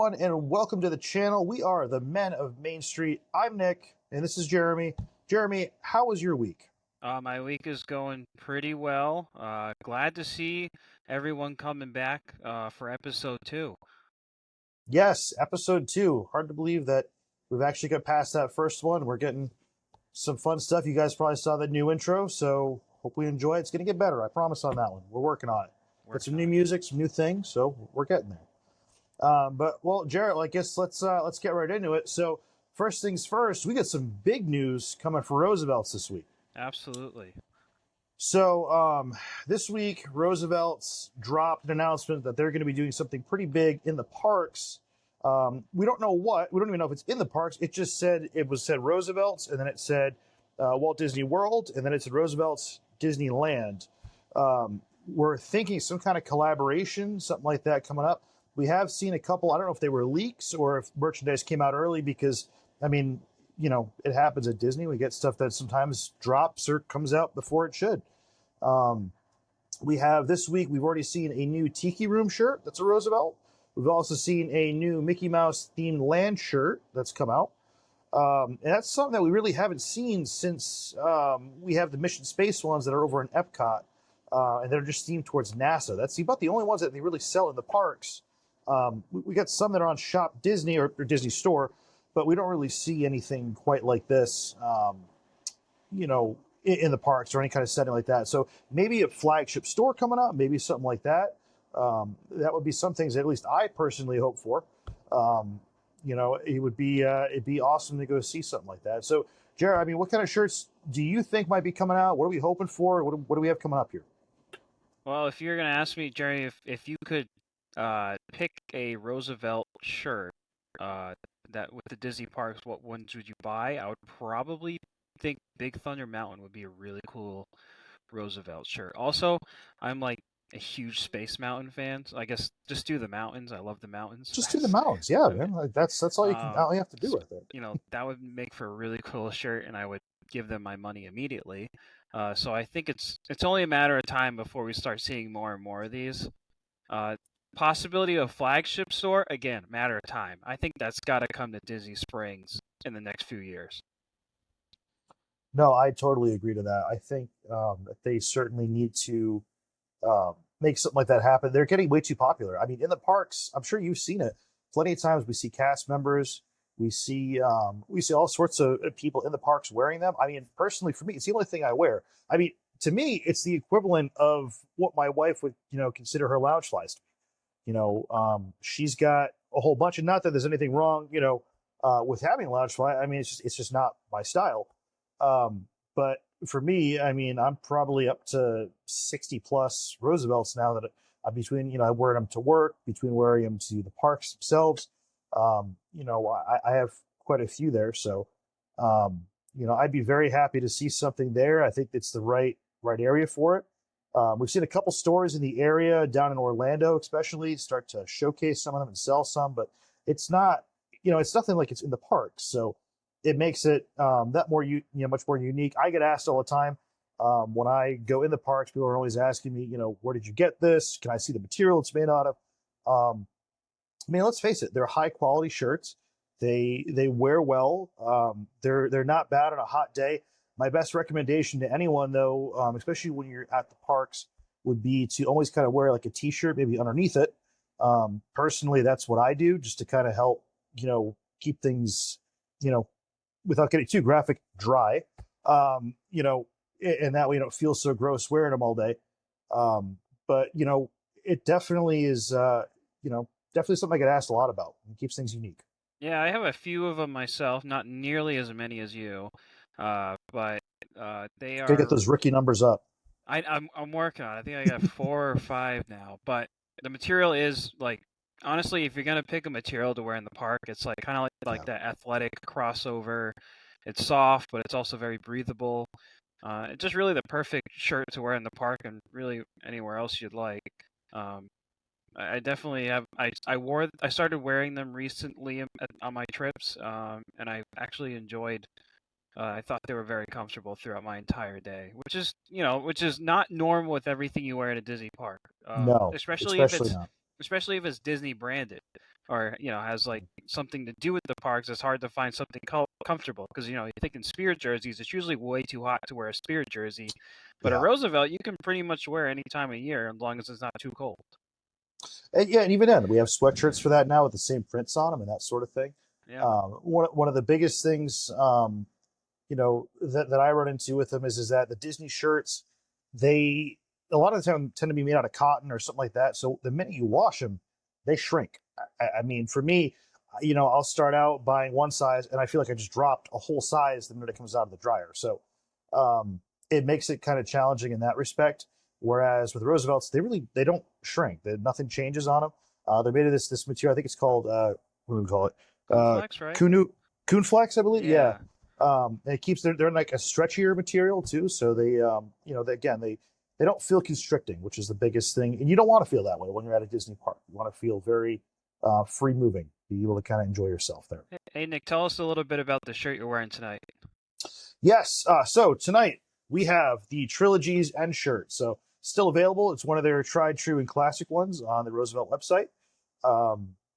everyone, and welcome to the channel. We are the Men of Main Street. I'm Nick, and this is Jeremy. Jeremy, how was your week? My week is going pretty well. Glad to see everyone coming back for episode 2. Yes, episode 2. Hard to believe that we've actually got past that first one. We're getting some fun stuff. You guys probably saw the new intro, so hope we enjoy it. It's going to get better, I promise on that one. We're working on it. Got some new music, some new things, so we're getting there. Well, Jared, I guess let's get right into it. So first things first, we got some big news coming for Roosevelt's this week. Absolutely. So this week, Roosevelt's dropped an announcement that they're going to be doing something pretty big in the parks. We don't know what. We don't even know if it's in the parks. It just said Roosevelt's, and then it said Walt Disney World, and then it said Roosevelt's Disneyland. We're thinking some kind of collaboration, something like that coming up. We have seen a couple. I don't know if they were leaks or if merchandise came out early because, I mean, you know, it happens at Disney. We get stuff that sometimes drops or comes out before it should. We have this week, we've already seen a new Tiki Room shirt. That's a Roosevelt. We've also seen a new Mickey Mouse themed land shirt that's come out. And that's something that we really haven't seen since we have the Mission Space ones that are over in EPCOT. And they're just themed towards NASA. That's about the only ones that they really sell in the parks. We got some that are on Shop Disney or Disney Store, but we don't really see anything quite like this, you know, in the parks or any kind of setting like that. So maybe a flagship store coming up, maybe something like that. That would be some things that at least I personally hope for. You know, it'd be awesome to go see something like that. So, Jared, I mean, what kind of shirts do you think might be coming out? What are we hoping for? What do we have coming up here? Well, if you're going to ask me, Jerry, if you could pick a Roosevelt shirt that with the Disney parks, what ones would you buy? I would probably think Big Thunder Mountain would be a really cool Roosevelt shirt. Also, I'm like a huge Space Mountain fan, so I guess just do the mountains. I love the mountains. Just do the mountains, yeah, man. Like, that's all all you have to do with it. You know, that would make for a really cool shirt, and I would give them my money immediately. So I think it's only a matter of time before we start seeing more and more of these. Possibility of flagship store, again, matter of time. I think that's got to come to Disney Springs in the next few years. No, I totally agree to that. I think that they certainly need to make something like that happen. They're getting way too popular. I mean, in the parks, I'm sure you've seen it. Plenty of times we see cast members, we see all sorts of people in the parks wearing them. I mean, personally, for me, it's the only thing I wear. I mean, to me, it's the equivalent of what my wife would, you know, consider her lounge flies to be. You know, she's got a whole bunch, and not that there's anything wrong, you know, with having a lounge fly. I mean, it's just not my style. But for me, I mean, I'm probably up to 60 plus Roosevelts now that I'm between, you know, I wear them to work, between wearing them to the parks themselves. You know, I have quite a few there. So, you know, I'd be very happy to see something there. I think it's the right area for it. We've seen a couple stores in the area down in Orlando, especially start to showcase some of them and sell some, but it's not, you know, it's nothing like it's in the parks. So it makes it that more, you know, much more unique. I get asked all the time when I go in the parks. People are always asking me, you know, where did you get this? Can I see the material it's made out of? I mean, let's face it, they're high quality shirts. They wear well. They're not bad on a hot day. My best recommendation to anyone, though, especially when you're at the parks, would be to always kind of wear like a t-shirt, maybe underneath it. Personally, that's what I do, just to kind of help, you know, keep things, you know, without getting too graphic, dry. You know, and that way you don't feel so gross wearing them all day. But you know, it definitely is, you know, definitely something I get asked a lot about. It keeps things unique. Yeah, I have a few of them myself, not nearly as many as you. But they Gotta get are. those rookie numbers up. I'm working on it. I think I got 4 or 5 now. But the material is like, honestly, if you're gonna pick a material to wear in the park, it's like kind of like that athletic crossover. It's soft, but it's also very breathable. It's just really the perfect shirt to wear in the park and really anywhere else you'd like. I definitely have. I started wearing them recently on my trips, and I actually enjoyed. I thought they were very comfortable throughout my entire day, which is not normal with everything you wear at a Disney park. No, Especially especially not. especially if it's Disney branded. or has like something to do with the parks, it's hard to find something comfortable because you think in Spirit jerseys, it's usually way too hot to wear a Spirit jersey, but a Yeah. Roosevelt you can pretty much wear any time of year as long as it's not too cold. And yeah, and even then, we have sweatshirts for that now with the same prints on them and that sort of thing. Yeah. One of the biggest things, that I run into with them is that the Disney shirts, they a lot of the time tend to be made out of cotton or something like that. So the minute you wash them, they shrink. I mean, for me, I'll start out buying one size, and I feel like I just dropped a whole size the minute it comes out of the dryer. So um, it makes it kind of challenging in that respect. Whereas with Roosevelts, they don't shrink. Nothing changes on them. They're made of this material. I think it's called what do we call it? Uh, Coonflex, right? Coonflex, I believe. Yeah. Yeah. It keeps they're like a stretchier material too, so they don't feel constricting, which is the biggest thing. And you don't want to feel that way when you're at a Disney park. You want to feel very free moving, be able to kind of enjoy yourself there. Hey Nick, tell us a little bit about the shirt you're wearing tonight. Yes. So tonight we have the Trilogies End shirt. So still available. It's one of their tried, true, and classic ones on the Roosevelt website.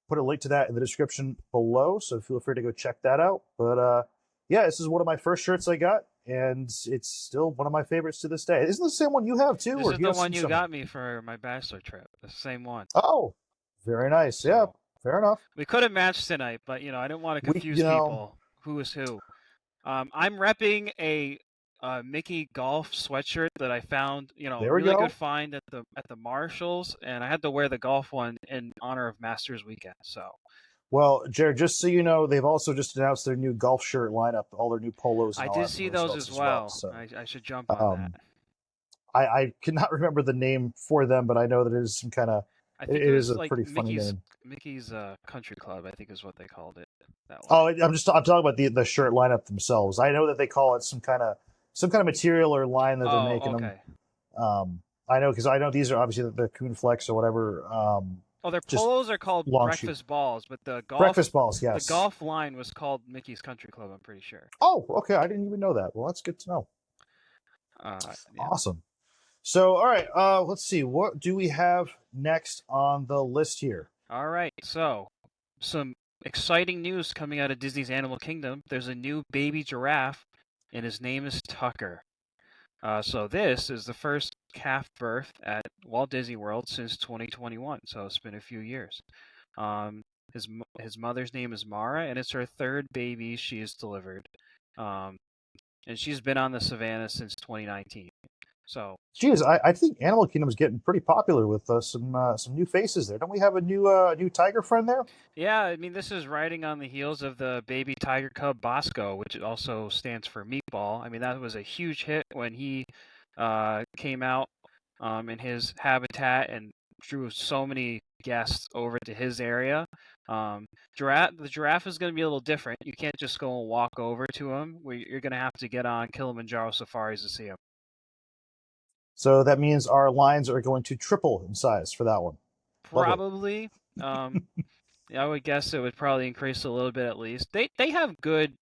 Put a link to that in the description below, so feel free to go check that out. But yeah, this is one of my first shirts I got, and it's still one of my favorites to this day. Isn't this the same one you have too? This Or is do you the have one you some? got me for my bachelor trip. The same one. Oh, very nice. Yeah, So fair enough. we could have matched tonight, but I didn't want to We, confuse people. Who is who? I'm repping a Mickey golf sweatshirt that I found, there we really good go. find at the Marshalls, and I had to wear the golf one in honor of Masters Weekend. So Well, Jared, just so you know, they've also just announced their new golf shirt lineup, all their new polos and I all did that from see those Roosevelt's as as well. well. So I should jump on that. um, I cannot remember the name for them, but I know that it is some kind of I it think it is was a like pretty funny Mickey's name. Mickey's Country Club. I think is what they called it. That Oh, line. I'm talking about the shirt lineup themselves. I know that they call it some kind of material or line that they're Oh, making them. okay. I know because I know these are obviously the Coon Flex or whatever. Oh, their Just polos are called long shoot breakfast balls, but breakfast balls. the Yes. golf line was called Mickey's Country Club. I'm pretty sure. Oh, okay. I didn't even know that. Well, that's good to know. Yeah. Awesome. So, all right. Let's see. What do we have next on the list here? All right. So, some exciting news coming out of Disney's Animal Kingdom. There's a new baby giraffe, and his name is Tucker. So this is the first calf birth at Walt Disney World since 2021. So it's been a few years. Um, his mother's name is Mara, and it's her third baby she has delivered. Um, and she's been on the savannah since 2019. So Geez, I think Animal Kingdom is getting pretty popular with some new faces there. Don't we have a new tiger friend there? yeah, I mean this is riding on the heels of the baby tiger cub Bosco, which also stands for Meatball. I mean that was a huge hit when he came out in his habitat and drew so many guests over to his area. The giraffe is going to be a little different. You can't just go and walk over to him. You're going to have to get on Kilimanjaro safaris to see him. So that means our lines are going to triple in size for that one. Lovely. Probably. Um, I would guess it would probably increase a little bit at least. They have good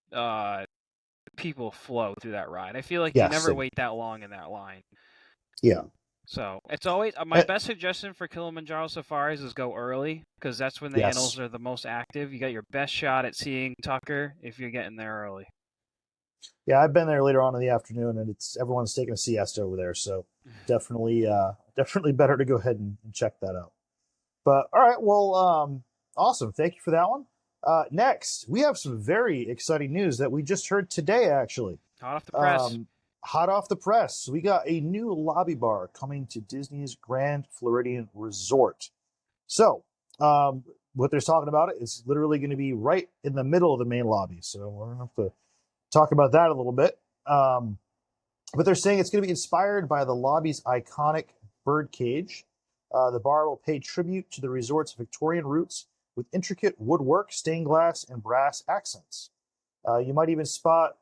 people flow through that ride. I feel like you Yes. never wait that long in that line. Yeah. So it's always my best suggestion for Kilimanjaro safaris is go early because that's when the Yes. animals are the most active. You got your best shot at seeing Tucker if you're getting there early. Yeah, I've been there later on in the afternoon, and everyone's taking a siesta over there. So definitely better to go ahead and check that out. But all right, well, awesome. Thank you for that one. Next, we have some very exciting news that we just heard today, actually. Hot off the press. Hot off the press. We got a new lobby bar coming to Disney's Grand Floridian Resort. So, what they're talking about is literally going to be right in the middle of the main lobby. So we're going to have to talk about that a little bit. But they're saying it's going to be inspired by the lobby's iconic bird cage. The bar will pay tribute to the resort's Victorian roots with intricate woodwork, stained glass, and brass accents. You might even spot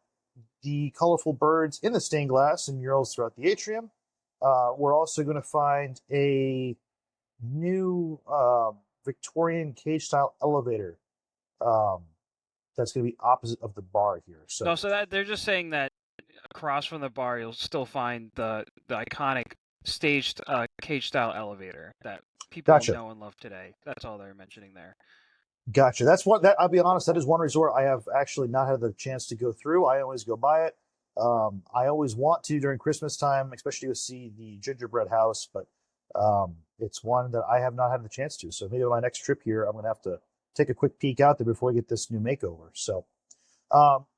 the colorful birds in the stained glass and murals throughout the atrium. We're also going to find a new Victorian cage-style elevator that's going to be opposite of the bar here. So they're just saying that across from the bar, you'll still find the iconic staged cage-style elevator that people know and love today. That's all they're mentioning there. Gotcha. That's one that I'll be honest. That is one resort I have actually not had the chance to go through. I always go by it. I always want to during Christmas time, especially to see the gingerbread house, but it's one that I have not had the chance to. So maybe on my next trip here, I'm gonna have to take a quick peek out there before I get this new makeover. So,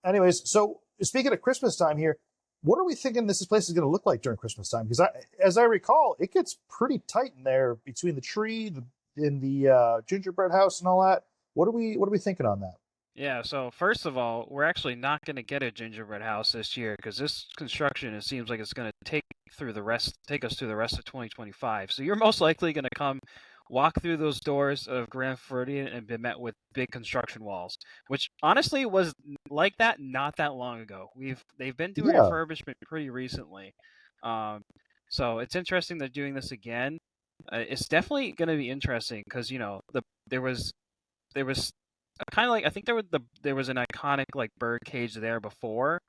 anyways, so speaking of Christmas time here, what are we thinking this place is going to look like during Christmas time? Because as I recall, it gets pretty tight in there between the tree, in the gingerbread house, and all that. What are we thinking on that? Yeah, so first of all, we're actually not going to get a gingerbread house this year because this construction, it seems like it's going to take us through the rest of 2025. So you're most likely going to walk through those doors of Grand Floridian and be met with big construction walls, which honestly was like that not that long ago. They've been doing Yeah. refurbishment pretty recently, um, so it's interesting they're doing this again. It's definitely going to be interesting because there was there was kind of like I think there was an iconic like bird cage there before,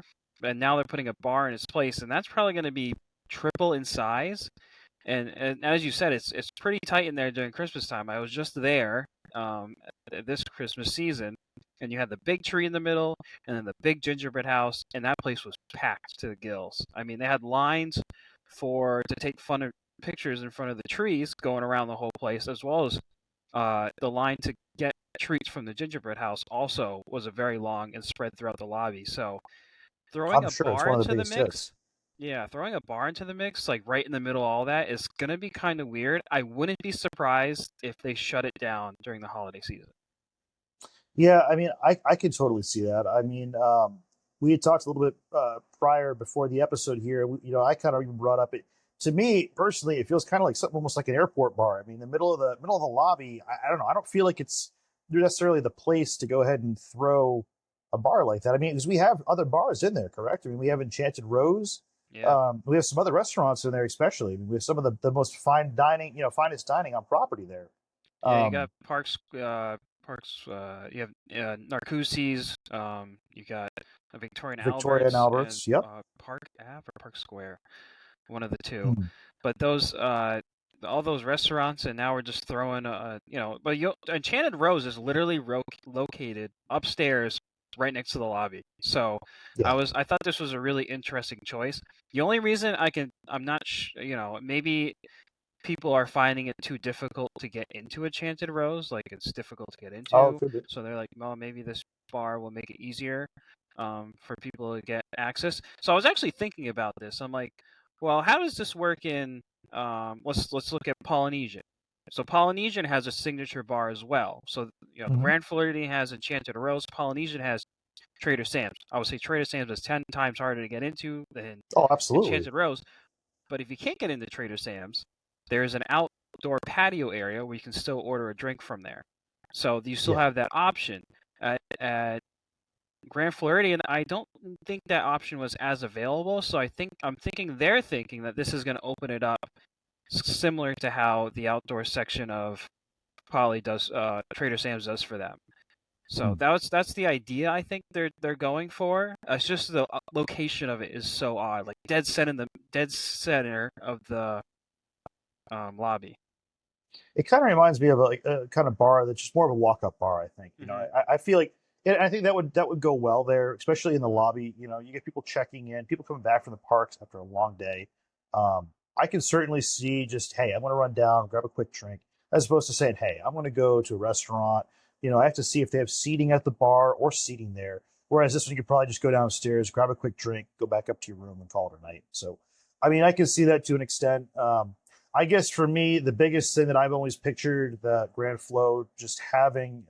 and now they're putting a bar in its place, and that's probably going to be triple in size. And as you said, it's pretty tight in there during Christmas time. I was just there um, this Christmas season, and you had the big tree in the middle, and then the big gingerbread house, and that place was packed to the gills. I mean, they had lines to take fun of pictures in front of the trees going around the whole place, as well as the line to get treats from the gingerbread house also was a very long and spread throughout the lobby. So throwing I'm a sure it's bar one of into the the biggest mix, hits. yeah, throwing a bar into the mix, like right in the middle of all that, is gonna be kind of weird. I wouldn't be surprised if they shut it down during the holiday season. Yeah, I mean, I could totally see that. I mean, we had talked a little bit prior before the episode here. I kind of even brought up it. To me personally, it feels kind of like something almost like an airport bar. I mean, the middle of the lobby. I don't know. I don't feel like it's necessarily the place to go ahead and throw a bar like that. I mean, because we have other bars in there, correct? I mean, we have Enchanted Rose. Yeah, We have some other restaurants in there, especially. I mean, we have some of the most fine dining, finest dining on property there. yeah, you Um, got parks. You have Narcoossee's. You got Victoria and Victoria and Albert's and Alberts. Yep. Park Ave or Park Square, one of the two. Hmm. But those all those restaurants, and now we're just throwing But Enchanted Rose is literally located upstairs, right next to the lobby. So Yeah. I thought this was a really interesting choice. The only reason I'm not maybe people are finding it too difficult to get into Enchanted Rose, like it's difficult to get Oh, it into. could be. So they're like, well, maybe this bar will make it easier for people to get access. So I was actually thinking about this. I'm like, well, how does this work in? Let's look at Polynesian. So Polynesian has a signature bar as well. So Hmm. Grand Floridian has Enchanted Rose. Polynesian has Trader Sam's. I would say Trader Sam's is 10 times harder to get into than Oh, absolutely. Enchanted Rose. But if you can't get into Trader Sam's, there's an outdoor patio area where you can still order a drink from there. So you still Yeah. have that option. At Grand Floridian, I don't think that option was as available. So I'm thinking they're thinking that this is going to open it up, similar to how the outdoor section of Trader Sam's does for them. So Mm. that's the idea I think they're going for. It's just the location of it is so odd, like dead center of the lobby. It kind of reminds me of a kind of bar that's just more of a walk-up bar. I think. Hmm. I feel like, and I think that would go well there, especially in the lobby. You get people checking in, people coming back from the parks after a long day. Um, I can certainly see just, hey, I'm going to run down, grab a quick drink, as opposed to saying, hey, I'm going to go to a restaurant. I have to see if they have seating at the bar or seating there. Whereas this one, you could probably just go downstairs, grab a quick drink, go back up to your room, and call it a night. So, I mean, I can see that to an extent. I guess for me, the biggest thing that I've always pictured that Grand Flow just having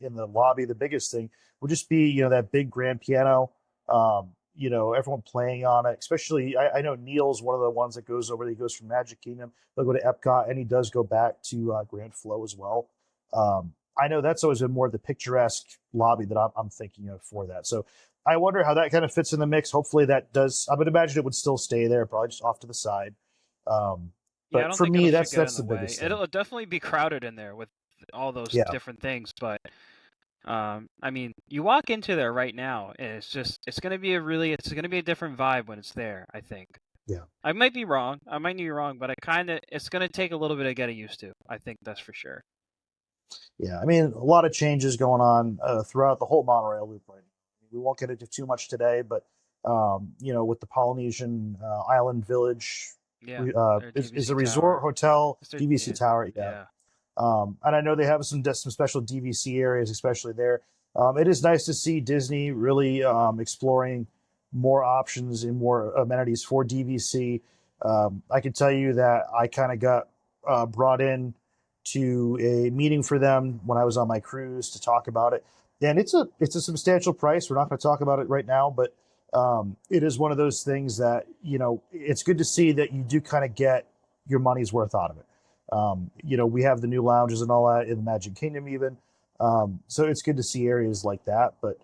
in the lobby, the biggest thing would just be, that big grand piano, everyone playing on it. Especially, I know Neil's one of the ones that goes over, he goes from Magic Kingdom, they'll go to Epcot, and he does go back to Grand Flow as well. I know that's always been more of the picturesque lobby that I'm thinking of for that. So I wonder how that kind of fits in the mix. Hopefully that does, I would imagine it would still stay there, probably just off to the side. Um, Yeah, I but don't for think it'll me, should that's get in that's the the way. biggest thing. It'll definitely be crowded in there with all those Yeah, different things, but I mean, you walk into there right now, and it's gonna be a different vibe when it's there. I think. yeah, I might be wrong. I might be wrong, but it's gonna take a little bit of getting used to. I think that's for sure. Yeah, I mean, a lot of changes going on throughout the whole monorail loop right now. We won't get into too much today, but with the Polynesian island village, Yeah, their is DVC a resort tower. hotel, It's their DVC yeah, tower. Yeah, yeah. and I know they have some special DVC areas, especially there. It is nice to see Disney really exploring more options and more amenities for DVC. I can tell you that I kind of got brought in to a meeting for them when I was on my cruise to talk about it, and it's a substantial price. We're not going to talk about it right now, but it is one of those things that it's good to see that you do kind of get your money's worth out of it. We have the new lounges and all that in the Magic Kingdom, even. So it's good to see areas like that. But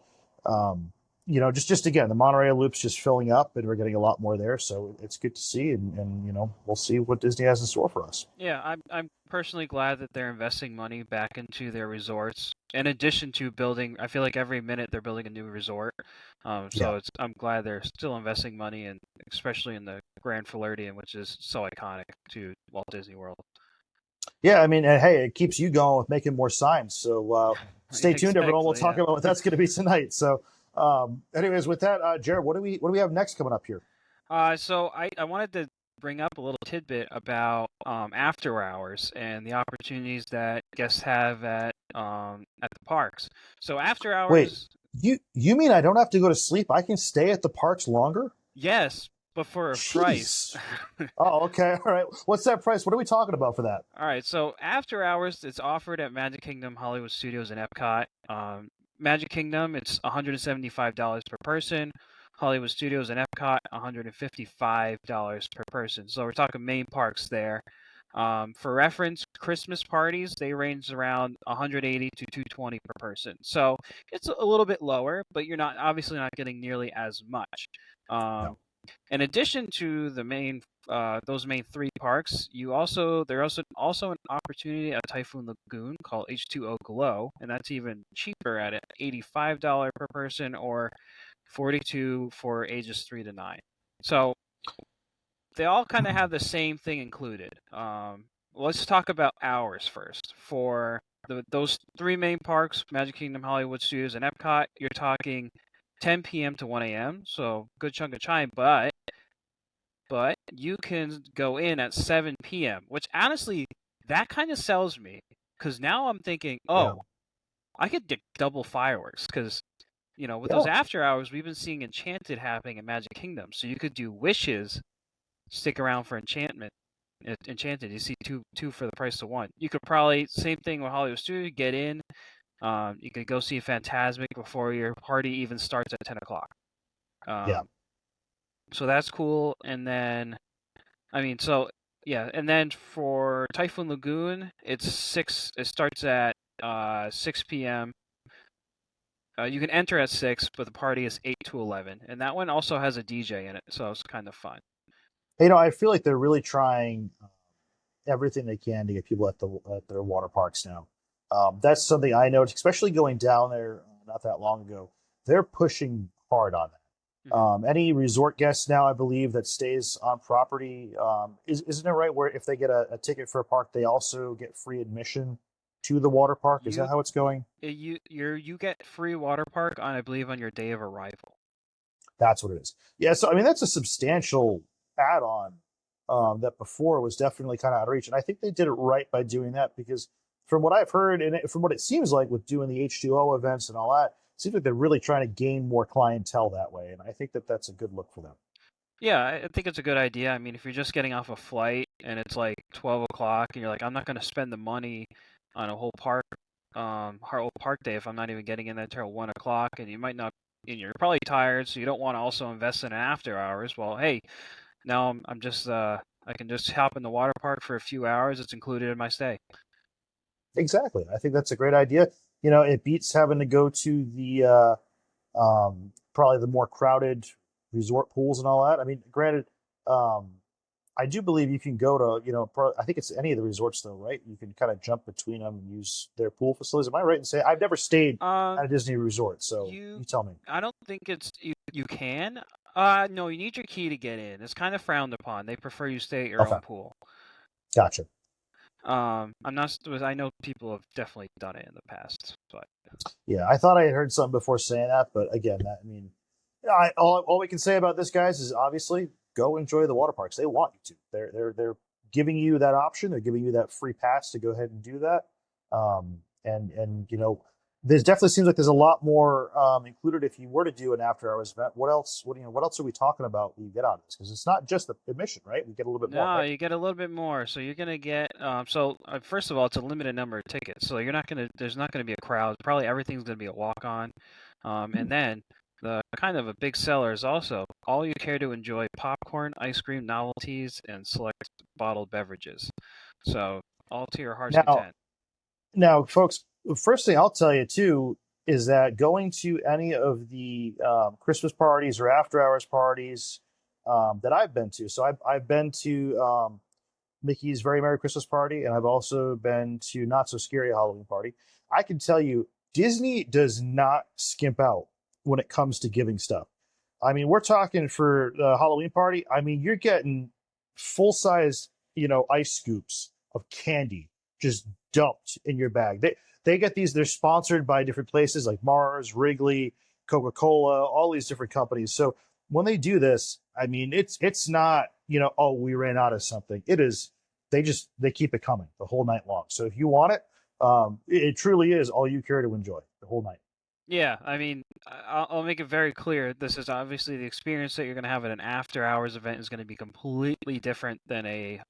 just again, the monorail loop's just filling up, and we're getting a lot more there. So it's good to see, and we'll see what Disney has in store for us. Yeah, I'm personally glad that they're investing money back into their resorts. In addition to building, I feel like every minute they're building a new resort. Yeah, I'm glad they're still investing money, and especially in the Grand Floridian, which is so iconic to Walt Disney World. yeah. I mean, and hey, it keeps you going with making more signs. So stay tuned, everyone. We'll Exactly, talk yeah. about what that's going to be tonight. So, anyways, with that, Jared, what do we have next coming up here? So I wanted to bring up a little tidbit about after hours and the opportunities that guests have at the parks. So after Wait, hours, you mean I don't have to go to sleep? I can stay at the parks longer? yes, but for a price. Jeez. Oh, okay. All right. What's that price? What are we talking about for that? All right, so after hours, it's offered at Magic Kingdom, Hollywood Studios, and Epcot. Magic Kingdom, it's $175 per person. Hollywood Studios and Epcot, $155 per person. So we're talking main parks there. For reference, Christmas parties they range around 180 to 220 per person. So it's a little bit lower, but you're not obviously not getting nearly as much. Um, No. in addition to the main those main three parks, there's also an opportunity at Typhoon Lagoon called H2O Glow, and that's even cheaper at $85 per person or 42 for ages 3 to 9. So they all kind of have the same thing included. Let's talk about hours first. For those three main parks, Magic Kingdom, Hollywood Studios, and Epcot, you're talking 10 p.m. to 1 a.m. So good chunk of time, but you can go in at 7 p.m., which honestly, that kind of sells me because now I'm thinking, Yeah. oh, I could get double fireworks because, with those Yeah. after hours, we've been seeing Enchanted happening in Magic Kingdom. So you could do wishes, stick around for Enchanted. You see two for the price of one. You could probably, same thing with Hollywood Studio, get in. You could go see Fantasmic before your party even starts at 10 o'clock. Yeah. So that's cool. And then so yeah, and then for Typhoon Lagoon, it's six. It starts at 6 p.m. You can enter at 6, but the party is 8 to 11, and that one also has a DJ in it, so it's kind of fun. I feel like they're really trying everything they can to get people at their water parks now. That's something I noticed, especially going down there not that long ago. They're pushing hard on that. Hmm. Any resort guest now, I believe, that stays on property, isn't it right where if they get a ticket for a park, they also get free admission to the water park? Is that You how it's going? you get free water park on I believe on your day of arrival. That's what it is. Yeah, so I mean that's a substantial add-on that before was definitely kind of out of reach, and I think they did it right by doing that because from what I've heard and from what it seems like with doing the H2O events and all that, it seems like they're really trying to gain more clientele that way, and I think that that's a good look for them. Yeah, I think it's a good idea. I mean, if you're just getting off a flight and it's like 12 o'clock and you're like, I'm not going to spend the money on a whole park day if I'm not even getting in there till 1 o'clock, and you might not, and you're probably tired, so you don't want to also invest in an after hours. Well, hey, now I'm just, I can just hop in the water park for a few hours. It's included in my stay. Exactly, I think that's a great idea. It beats having to go to the probably the more crowded resort pools and all that. I mean, granted, um, I do believe you can go to, I think it's any of the resorts though, right? You can kind of jump between them and use their pool facilities. Am I right in saying I've never stayed Um, at a Disney resort, so you, you tell me. I don't think you can. No, you need your key to get in. It's kind of frowned upon. They prefer you stay at your Okay, own pool. gotcha. I'm not. I know people have definitely done it in the past, but Yeah, I thought I had heard something before saying that, but again, that, I mean, all we can say about this, guys, is obviously go enjoy the water parks. They want you to. They're giving you that option. They're giving you that free pass to go ahead and do that. And there's definitely seems like there's a lot more included if you were to do an after hours event. What else? What else are we talking about? When you get out of this, because it's not just the admission, right? We get a little bit more, no, right? you get a little bit more. So you're gonna get. First of all, it's a limited number of tickets, so you're not gonna. There's not gonna be a crowd. Probably everything's gonna be a walk on. And then the kind of a big seller is also all you care to enjoy popcorn, ice cream, novelties, and select bottled beverages. So all to your heart's Now, content. Now, folks, first thing I'll tell you too is that going to any of the Christmas parties or after hours parties that I've been to, so I've been to Mickey's Very Merry Christmas Party, and I've also been to Not So Scary Halloween Party. I can tell you, Disney does not skimp out when it comes to giving stuff. I mean, we're talking for the Halloween party. I mean, you're getting full size, ice scoops of candy just dumped in your bag. They get these. They're sponsored by different places like Mars, Wrigley, Coca Cola, all these different companies. So when they do this, I mean, it's not oh, we ran out of something. It is they keep it coming the whole night long. So if you want it, it truly is all you care to enjoy the whole night. Yeah, I mean, I'll make it very clear. This is obviously the experience that you're going to have at an after hours event is going to be completely different than a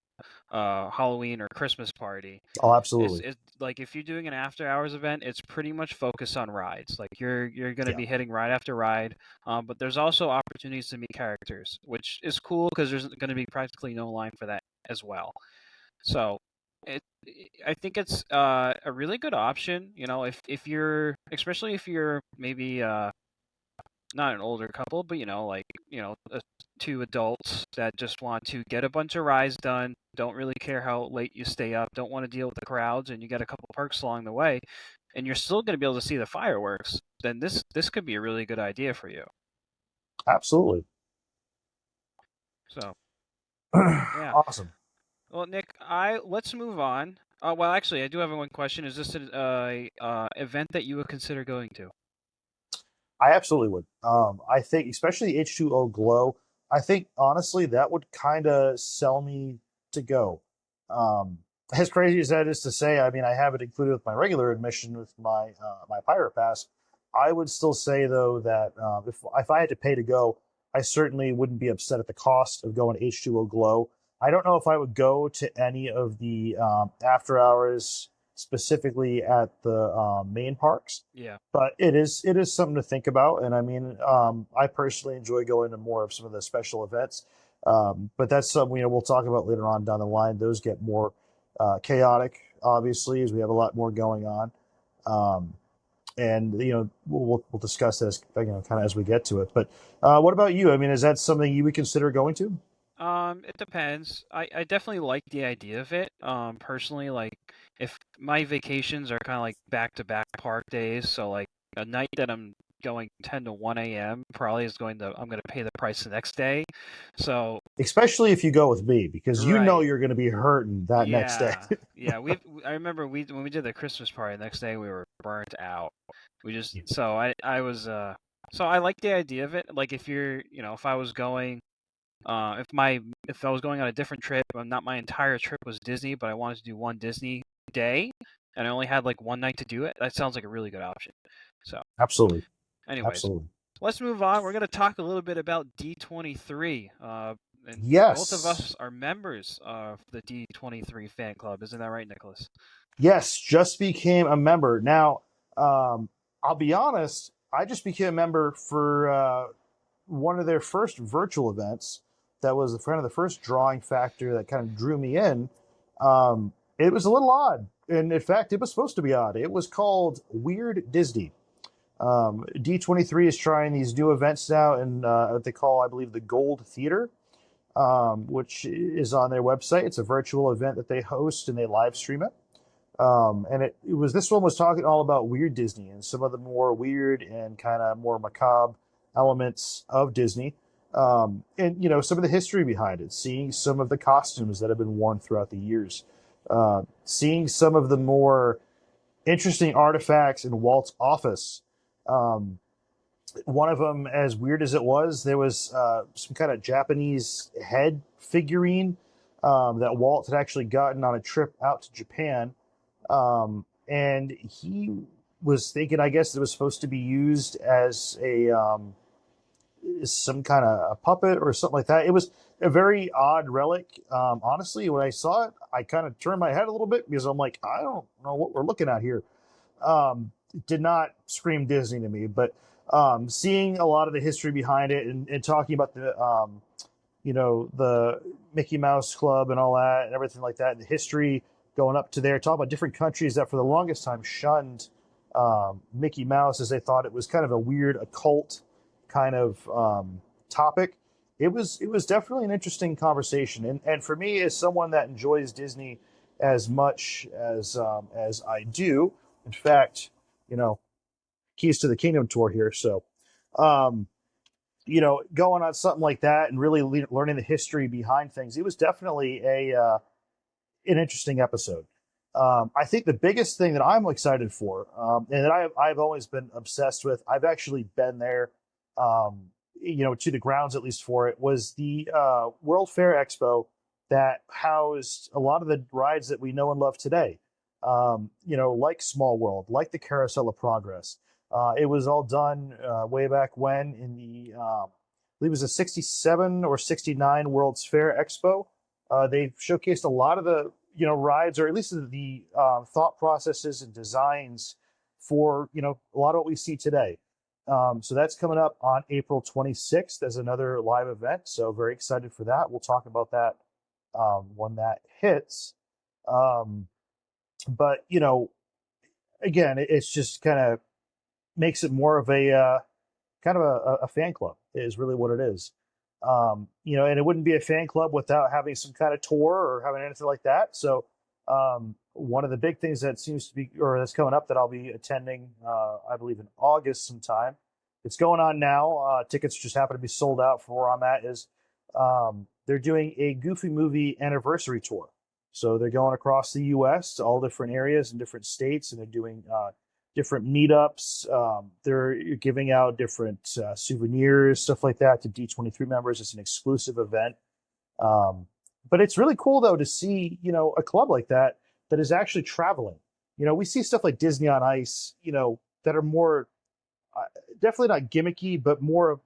Halloween or Christmas party. Oh, It's absolutely. it's like if you're doing an after hours event, it's pretty much focused on rides. Like you're going to Yeah, be hitting ride after ride. But there's also opportunities to meet characters, which is cool because there's going to be practically no line for that as well. So it, I think it's a really good option. If you're, especially if you're maybe not an older couple, but two adults that just want to get a bunch of rides done, don't really care how late you stay up, don't want to deal with the crowds, and you get a couple perks along the way, and you're still going to be able to see the fireworks. Then this could be a really good idea for you. absolutely. So yeah. Awesome. Well, Nick, I let's move on. Well, actually, I do have one question. Is this an event that you would consider going to? I absolutely would. I think, especially H2O Glow, I think honestly that would kind of sell me to go. As crazy as that is to say, I mean, I have it included with my regular admission with my pirate pass. I would still say though that if I had to pay to go, I certainly wouldn't be upset at the cost of going to H2O Glow. I don't know if I would go to any of the after hours specifically at the main parks, Yeah. but it is something to think about. And I mean, I personally enjoy going to more of some of the special events, but that's something we'll talk about later on down the line. Those get more chaotic, obviously, as we have a lot more going on. um, and we'll discuss this kind of as we get to it. But what about you? I mean, is that something you would consider going to? It depends. I definitely like the idea of it. Personally, like if my vacations are kind of like back-to-back park days, so like a night that I'm going 10 to 1 a.m. probably is I'm going to pay the price the next day. So, Especially if you go with me, because right. you're going to be hurting that next day. Yeah. Yeah, I remember when we did the Christmas party the next day we were burnt out. We just so I was so I like the idea of it. Like if you're, if I was going if I was going on a different trip, not my entire trip was Disney, but I wanted to do one Disney day, and I only had like one night to do it. That sounds like a really good option. So, Absolutely. anyways, Absolutely. let's move on. We're gonna talk a little bit about D23. And both of Yes. us are members of the D23 fan club. Isn't that right, Nicholas? Yes, just became a member. Now, I'll be honest, I just became a member for one of their first virtual events. That was kind of the first drawing factor that kind of drew me in. It was a little odd. And in fact, it was supposed to be odd. It was called Weird Disney. D23 is trying these new events now in what they call, I believe, the Gold Theater, which is on their website. It's a virtual event that they host and they live stream it. And it was this one was talking all about Weird Disney and some of the more weird and kind of more macabre elements of Disney. And some of the history behind it, seeing some of the costumes that have been worn throughout the years. Seeing some of the more interesting artifacts in Walt's office. Um, One of them, as weird as it was, there was some kind of Japanese head figurine that Walt had actually gotten on a trip out to Japan. And he was thinking, I guess, it was supposed to be used as a some kind of a puppet or something like that. It was a very odd relic. Honestly, when I saw it, I kind of turned my head a little bit because I'm like, I don't know what we're looking at here. It did not scream Disney to me, but seeing a lot of the history behind it and talking about the the Mickey Mouse Club and all that and everything like that, and the history going up to there, talk about different countries that for the longest time shunned Mickey Mouse as they thought it was kind of a weird occult kind of topic. It was definitely an interesting conversation, and for me, as someone that enjoys Disney as much as I do, in fact, you know, Keys to the Kingdom tour here, so um, going on something like that and really learning the history behind things, it was definitely a an interesting episode. I think the biggest thing that I'm excited for, and that I've always been obsessed with, I've actually been there, to the grounds at least for it, was the World Fair Expo that housed a lot of the rides that we know and love today. Like Small World, like the Carousel of Progress. It was all done way back when in the, I believe it was a 67 or 69 World's Fair Expo. They showcased a lot of the rides, or at least the thought processes and designs for a lot of what we see today. So that's coming up on April 26th as another live event. So very excited for that. We'll talk about that when that hits. But again, it's just kind of makes it more of a kind of a fan club is really what it is. And it wouldn't be a fan club without having some kind of tour or having anything like that. So one of the big things that seems to be, or that's coming up that I'll be attending, I believe in August sometime. It's going on now. Tickets just happen to be sold out for where I'm at. Is they're doing a Goofy Movie anniversary tour. So they're going across the U.S. to all different areas and different states, and they're doing different meetups. They're giving out different souvenirs, stuff like that to D23 members. It's an exclusive event. But it's really cool, though, to see, a club like that that is actually traveling. We see stuff like Disney on Ice, that are more definitely not gimmicky, but more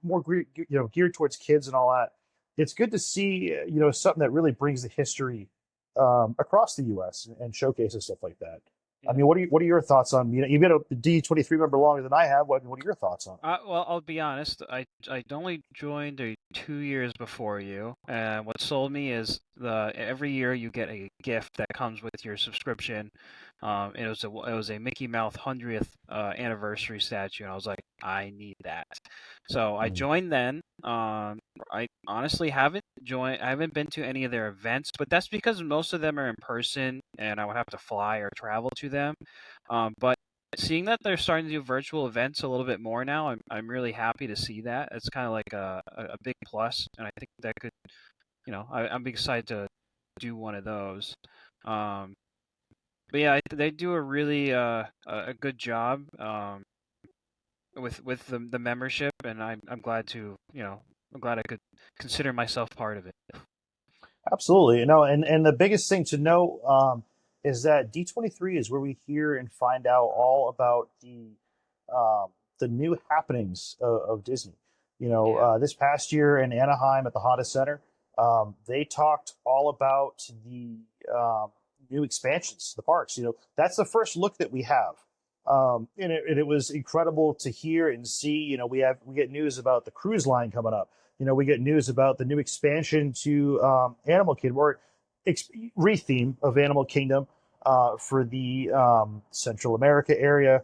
geared towards kids and all that. It's good to see, something that really brings the history across the U.S. and showcases stuff like that. I mean, what are your thoughts on? You've been a D23 member longer than I have. What are your thoughts on? Well, I'll be honest. I only joined 2 years before you, and what sold me is the every year you get a gift that comes with your subscription. It was a Mickey Mouse 100th anniversary statue, and I was like, I need that. So I Mm. joined then. I honestly haven't joined. I haven't been to any of their events, but that's because most of them are in person, and I would have to fly or travel to them. But seeing that they're starting to do virtual events a little bit more now, I'm really happy to see that. It's kind of like a big plus, and I think that could, I'm excited to do one of those. Um, but yeah, they do a really a good job with the membership, and I'm glad to I'm glad I could consider myself part of it. Absolutely. And the biggest thing to know is that D23 is where we hear and find out all about um, the new happenings of Disney. Yeah, This past year in Anaheim at the Honda Center, they talked all about the new expansions to the parks. That's the first look that we have. And it was incredible to hear and see. We get news about the cruise line coming up. We get news about the new expansion to Animal Kingdom, or retheme of Animal Kingdom for the Central America area.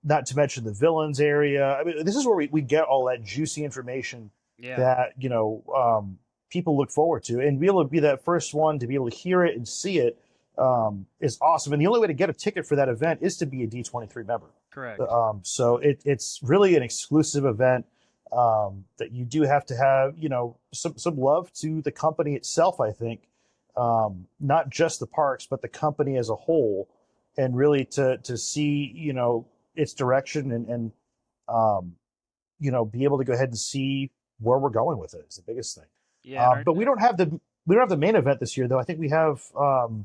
Not to mention the villains area. I mean, this is where we get all that juicy information yeah, that people look forward to, and be able to be that first one to be able to hear it and see it is awesome. And the only way to get a ticket for that event is to be a D23 member. correct. So it's really an exclusive event that you do have to have, some love to the company itself, I think, not just the parks, but the company as a whole, and really to see, its direction and um, be able to go ahead and see where we're going with it is the biggest thing. Yeah, and our But we don't have the main event this year, though. I think we have kind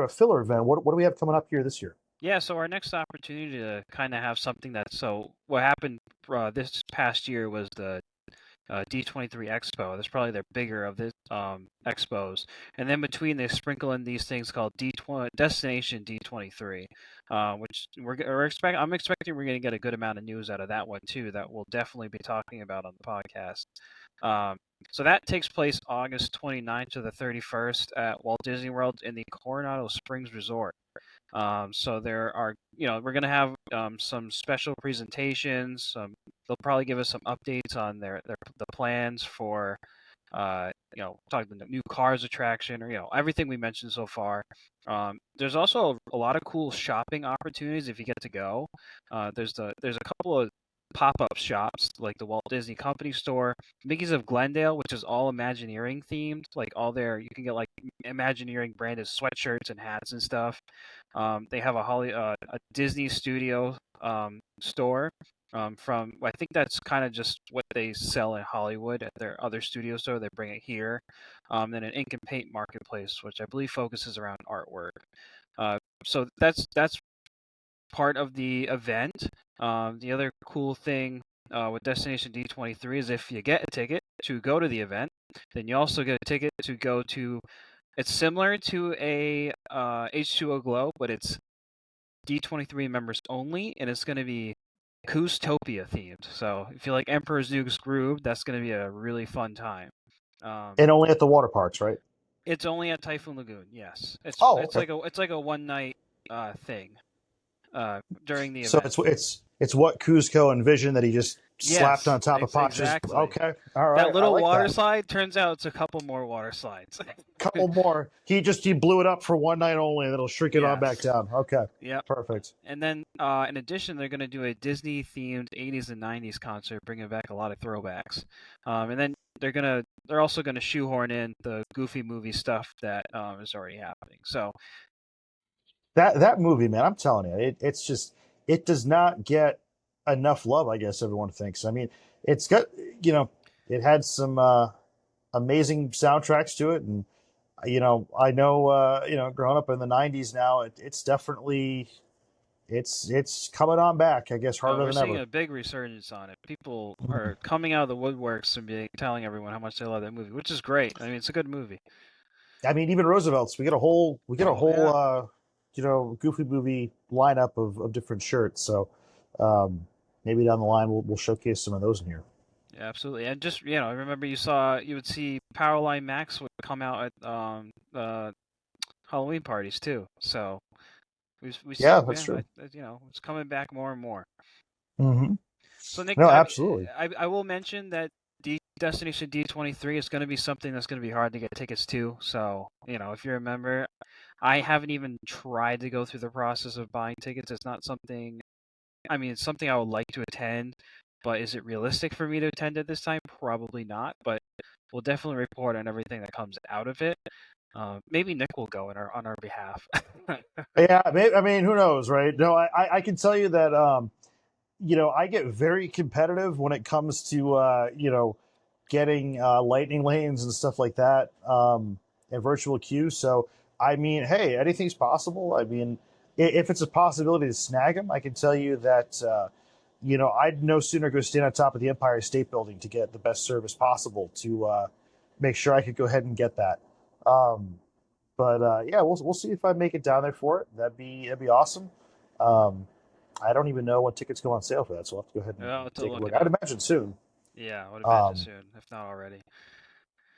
of a filler event. What do we have coming up here this year? yeah, so our next opportunity to kind of have something that's so what happened this past year was the D23 Expo. That's probably their bigger of the expos. And then between they sprinkle in these things called D20 Destination D23, which I'm expecting we're going to get a good amount of news out of that one too. That we'll definitely be talking about on the podcast. Um, so that takes place August 29th to the 31st at Walt Disney World in the Coronado Springs Resort. So there are, we're going to have some special presentations. They'll probably give us some updates on the plans for, talking the new cars attraction or everything we mentioned so far. There's also a lot of cool shopping opportunities if you get to go. There's a couple of pop-up shops like the Walt Disney Company store, Mickey's of Glendale, which is all Imagineering themed. Like you can get like Imagineering branded sweatshirts and hats and stuff. They have a Disney Studio store from I think that's kind of just what they sell in Hollywood at their other studio store. They bring it here. Then an ink and paint marketplace, which I believe focuses around artwork. So that's part of the event. The other cool thing with Destination D23 is if you get a ticket to go to the event, then you also get a ticket to go to. It's similar to a H2O Glow, but it's D23 members only, and it's going to be Kooztopia themed. So if you like Emperor's New Groove, that's going to be a really fun time. And only at the water parks, right? It's only at Typhoon Lagoon. Yes, it's Oh, it's okay. like a one night thing during the So event. it's what Kuzco envisioned that he just slapped Yes, on top of Ponch's. exactly. Okay, all That right, I little like water that. slide turns out it's a couple more water slides. Couple more. He blew it up for one night only, and it'll shrink it on back Yes. down. Okay, Yep. perfect. And then, in addition, they're going to do a Disney-themed '80s and '90s concert, bringing back a lot of throwbacks. And then they're also gonna shoehorn in the Goofy movie stuff that is already happening. So That movie, man, I'm telling you, it's just it does not get enough love. I guess everyone thinks. I mean, it's got it had some amazing soundtracks to it, and I know growing up in the '90s now, it's definitely it's coming on back. I guess harder we're than seeing ever. a big resurgence on it. People Mhm. are coming out of the woodworks and telling everyone how much they love that movie, which is great. I mean, it's a good movie. I mean, even Roosevelt's. We get a whole Yeah, Goofy movie lineup of different shirts. So um, maybe down the line we'll showcase some of those in here. yeah, absolutely. And just I remember you would see Powerline Max would come out at Halloween parties too. So Yeah, that's yeah, true. it's coming back more and more. Hmm. So Nick, No, absolutely. I will mention that Destination D23 is going to be something that's going to be hard to get tickets to. So if you're a member, I haven't even tried to go through the process of buying tickets. It's not something. I mean, it's something I would like to attend, but is it realistic for me to attend at this time? Probably not. But we'll definitely report on everything that comes out of it. Maybe Nick will go on our behalf. Yeah, I mean, who knows, right? No, I can tell you that I get very competitive when it comes to getting lightning lanes and stuff like that, and virtual queues. So I mean, hey, anything's possible. I mean, if it's a possibility to snag them, I can tell you that I'd no sooner go stand on top of the Empire State Building to get the best service possible to make sure I could go ahead and get that. Um, but yeah, we'll see if I make it down there for it. That'd be awesome. Um, I don't even know when tickets go on sale for that, so I'll have to go ahead and I'll have to take a look look. it I'd up. imagine soon. Yeah, I would imagine Um, soon, if not already.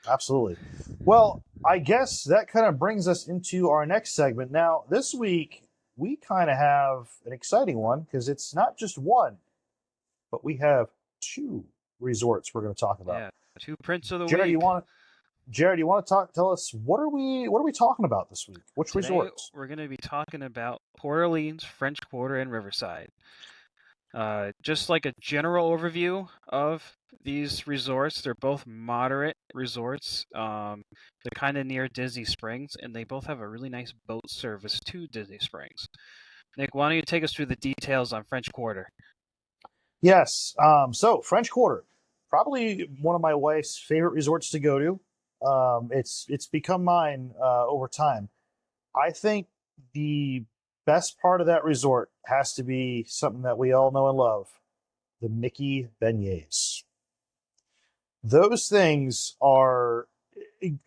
absolutely. Well, I guess that kind of brings us into our next segment. Now, this week we kind of have an exciting one because it's not just one, but we have two resorts we're going to talk about. Yeah, two prints of the Jared, you week. want Jared, you want to tell us what are we talking about this week? Which Today resorts? we're going to be talking about Port Orleans, French Quarter, and Riverside. Just like a general overview of these resorts, they're both moderate resorts. They're kind of near Disney Springs, and they both have a really nice boat service to Disney Springs. Nick, why don't you take us through the details on French Quarter? Yes. So French Quarter, probably one of my wife's favorite resorts to go to. It's become mine over time. I think the best part of that resort has to be something that we all know and love: the Mickey beignets. Those things are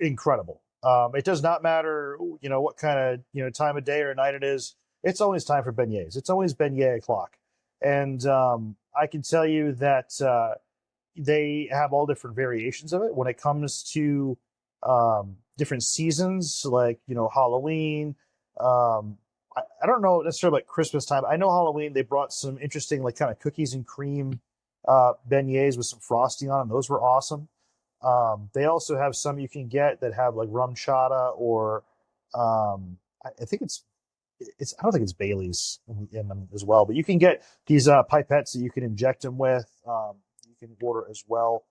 incredible. It does not matter, what kind of time of day or night it is. It's always time for beignets. It's always beignet o'clock, and I can tell you that they have all different variations of it when it comes to different seasons, like Halloween. I don't know necessarily about Christmas time. I know Halloween they brought some interesting like kind of cookies and cream beignets with some frosting on them. Those were awesome. They also have some you can get that have like rum chata or I think it's I don't think it's Bailey's in them as well, but you can get these pipettes that you can inject them with. You can order as well.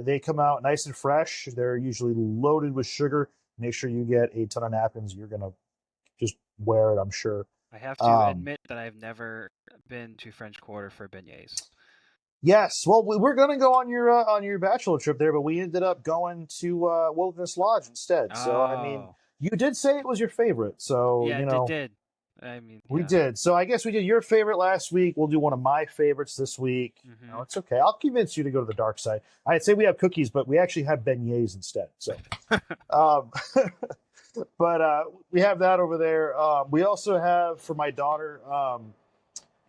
They come out nice and fresh. They're usually loaded with sugar. Make sure you get a ton of napkins. You're gonna just wear it, I'm sure. I have to Um, admit that I've never been to French Quarter for beignets. yes, well, we were gonna go on your bachelor trip there, but we ended up going to Wilderness Lodge instead. So I mean, Oh, you did say it was your favorite, so yeah, it did. I mean, we yeah. did. So I guess we did your favorite last week. We'll do one of my favorites this week. Hmm. No, it's okay. I'll convince you to go to the dark side. I'd say we have cookies, but we actually have beignets instead. So, um, but we have that over there. We also have for my daughter.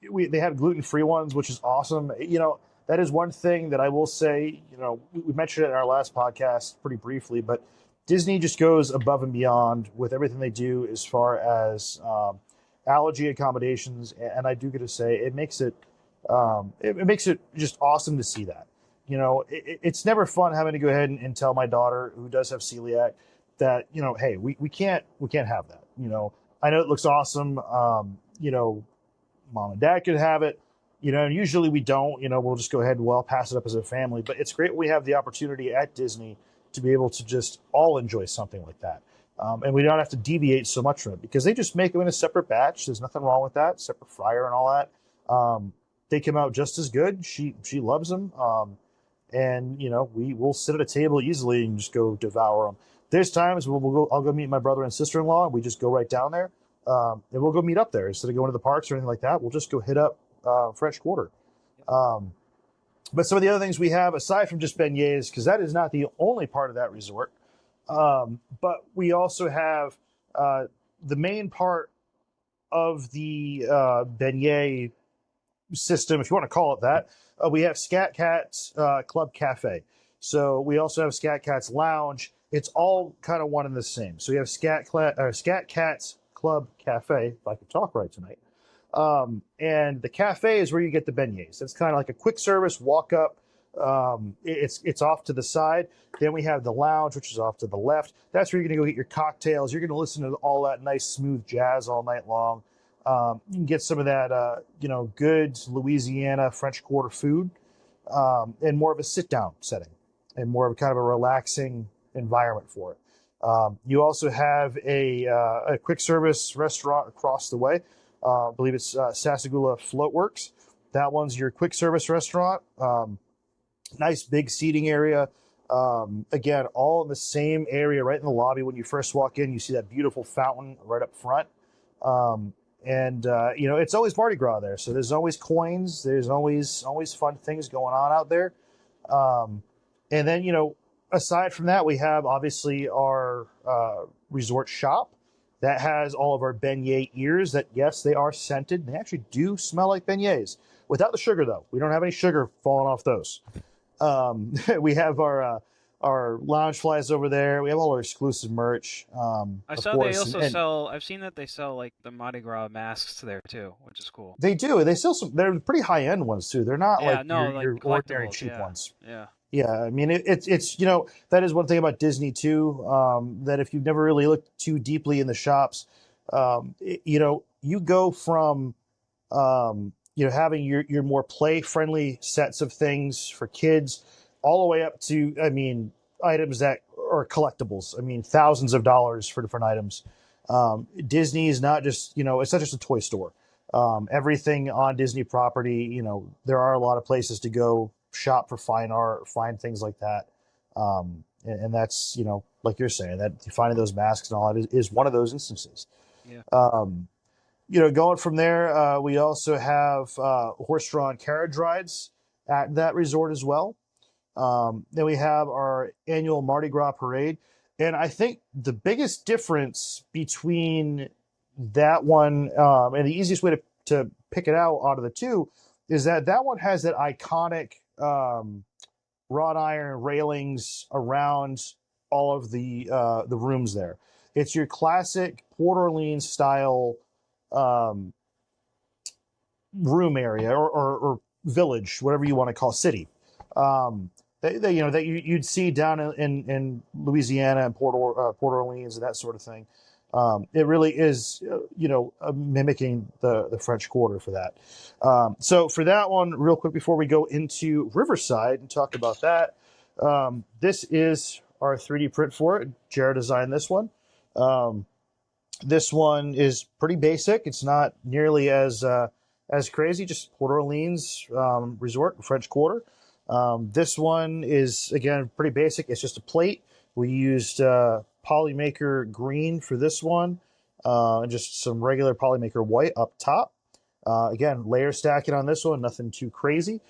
They have gluten free ones, which is awesome. That is one thing that I will say. We mentioned it in our last podcast pretty briefly, but Disney just goes above and beyond with everything they do as far as allergy accommodations, and I do get to say it makes it just awesome to see that. It's never fun having to go ahead and tell my daughter who does have celiac that hey, we can't have that. I know it looks awesome. Mom and dad could have it. And usually we don't. We'll just go ahead and pass it up as a family. But it's great we have the opportunity at Disney to be able to just all enjoy something like that. And we don't have to deviate so much from it because they just make them in a separate batch. There's nothing wrong with that, separate fryer and all that. They come out just as good. She loves them, and we will sit at a table easily and just go devour them. There's times we'll go. I'll go meet my brother and sister-in-law, and we just go right down there, and we'll go meet up there instead of going to the parks or anything like that. We'll just go hit up French Quarter. Um, but some of the other things we have, aside from just beignets, because that is not the only part of that resort, but we also have the main part of the beignet system, if you want to call it that. We have Scat Cat's Club Cafe. So we also have Scat Cat's Lounge. It's all kind of one and the same. So we have Scat Cat's Club Cafe, if I could talk right tonight. And the cafe is where you get the beignets. It's kind of like a quick service walk up. It's off to the side. Then we have the lounge, which is off to the left. That's where you're going to go get your cocktails. You're going to listen to all that nice smooth jazz all night long. You can get some of that, good Louisiana French Quarter food, and more of a sit down setting and more of kind of a relaxing environment for it. You also have a quick service restaurant across the way. I believe it's Sasagula Floatworks. That one's your quick service restaurant. Nice big seating area. Again, all in the same area, right in the lobby. When you first walk in, you see that beautiful fountain right up front. And it's always Mardi Gras there, so there's always coins. There's always fun things going on out there. And then aside from that, we have obviously our resort shop that has all of our beignet ears. That yes, they are scented. They actually do smell like beignets without the sugar though. We don't have any sugar falling off those. We have our lounge flies over there. We have all our exclusive merch, I of saw they course, also and sell. I've seen that they sell like the Mardi Gras masks there too, which is cool. they do. They sell some. They're pretty high end ones too. They're not Yeah, like no, like your ordinary collectibles. cheap Yeah, ones. yeah. Yeah, I mean it's that is one thing about Disney too. That if you've never really looked too deeply in the shops, you go from having your more play friendly sets of things for kids, all the way up to, I mean, items that are collectibles. I mean, thousands of dollars for different items. Disney is not just, it's not just a toy store. Everything on Disney property, there are a lot of places to go shop for fine art, find things like that. And that's, like you're saying, that finding those masks and all that is one of those instances. Yeah. Going from there, we also have horse-drawn carriage rides at that resort as well. Then we have our annual Mardi Gras parade. And I think the biggest difference between that one and the easiest way to pick it out of the two is that one has that iconic wrought iron railings around all of the rooms there. It's your classic Port Orleans style room area or village, whatever you want to call city. That you'd see down in Louisiana and Port Orleans and that sort of thing. It really is, mimicking the French Quarter for that. So for that one, real quick before we go into Riverside and talk about that, this is our 3D print for it. Jared designed this one. This one is pretty basic. It's not nearly as crazy. Just Port Orleans resort, French Quarter. This one is, again, pretty basic. It's just a plate. We used Polymaker green for this one, and just some regular Polymaker white up top. Again, layer stacking on this one, nothing too crazy.